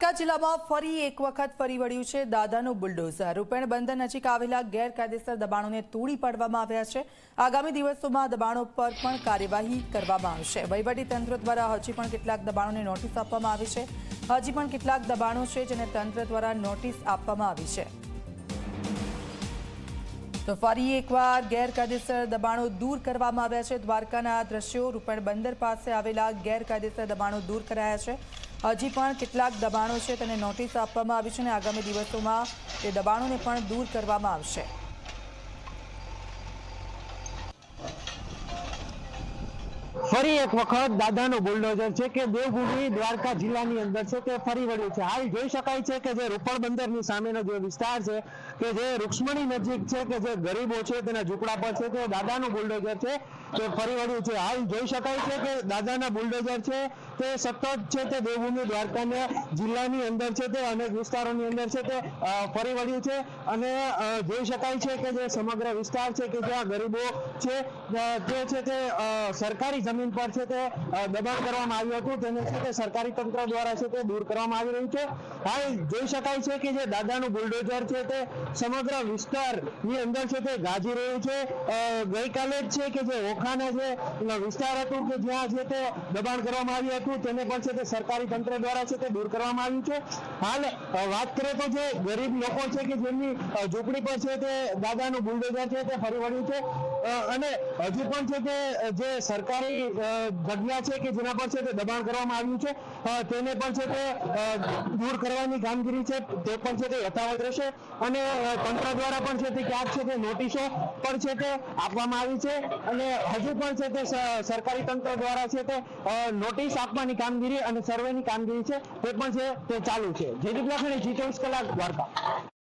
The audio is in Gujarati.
દ્વારકા જિલ્લામાં ફરી એક વખત ફરી વળ્યું છે દાદાનું બુલડોઝર। રૂપેણ બંદર નજીક આવેલા ગેરકાયદેસર દબાણોને તોડી પાડવામાં આવ્યા છે। આગામી દિવસોમાં દબાણો પર પણ કાર્યવાહી કરવામાં આવશે। વહીવટી તંત્ર દ્વારા હજી પણ કેટલાક દબાણોને નોટિસ આપવામાં આવી છે। હજી પણ કેટલાક દબાણો છે જેને તંત્ર દ્વારા નોટિસ આપવામાં આવી છે। તો ફરી એકવાર ગેરકાયદેસર દબાણો દૂર કરવામાં આવ્યા છે। દ્વારકાના દ્રશ્યો રૂપેણ બંદર પાસે આવેલા ગેરકાયદેસર દબાણો દૂર કરાયા છે। હજી પણ કેટલાક દબાણો છે તેને નોટિસ આપવામાં આવી છે અને આગામી દિવસોમાં તે દબાણોને પણ દૂર કરવામાં આવશે। ફરી એક વખત દાદાનું બુલડોઝર છે કે દેવભૂમિ દ્વારકા જિલ્લાની અંદર છે તે ફરી વળ્યું છે। હાલ જોઈ શકાય છે કે જે રૂપણ બંદરની સામેનો જે વિસ્તાર છે કે જે રૂક્ષ્મણી નજીક છે કે જે ગરીબો છે તેના ઝૂંપડા પર છે તે દાદાનું બુલડોઝર છે તે ફરી વળ્યું છે। હાલ જોઈ શકાય છે કે દાદાના બુલડોઝર છે તે સતત છે તે દેવભૂમિ દ્વારકાના જિલ્લાની અંદર છે તે અનેક વિસ્તારોની અંદર છે તે ફરી વળ્યું છે અને જોઈ શકાય છે કે જે સમગ્ર વિસ્તાર છે કે જ્યાં ગરીબો છે તે છે તે સરકારી જમીન પર છે તે દબાણ કરવામાં આવ્યું હતું તેને છે તે સરકારી તંત્ર દ્વારા છે તે દૂર કરવામાં આવી રહ્યું છે। હાલ જોઈ શકાય છે કે જે દાદાનું બુલડોઝર છે તે સમગ્ર વિસ્તારની અંદર છે તે ગાજી રહ્યું છે। ગઈકાલે જ છે કે જે ઓખાના જે વિસ્તાર હતું કે જ્યાં છે તે દબાણ કરવામાં આવ્યું હતું તેને પણ છે તે સરકારી તંત્ર દ્વારા છે તે દૂર કરવામાં આવ્યું છે। હાલ વાત કરીએ તો જે ગરીબ લોકો છે કે જેમની ઝૂંપડી પર છે તે દાદાનું બુલડોઝર છે તે ફરી વળ્યું છે અને હજુ પણ છે તે જે સરકારી જગ્યા છે કે જેના પર છે તે દબાણ કરવામાં આવ્યું છે તેને પણ છે તે દૂર કરવાની કામગીરી છે તે પણ છે તે યથાવત રહેશે અને તંત્ર દ્વારા પણ છે તે ક્યાંક છે તે નોટિસો પણ છે તે આપવામાં આવી છે અને હજુ પણ છે તે સરકારી તંત્ર દ્વારા છે તે નોટિસ આપવાની કામગીરી અને સર્વેની કામગીરી છે તે પણ છે તે ચાલુ છે। જયદીપ લાખણી, જી24 કલાક, દ્વારકા।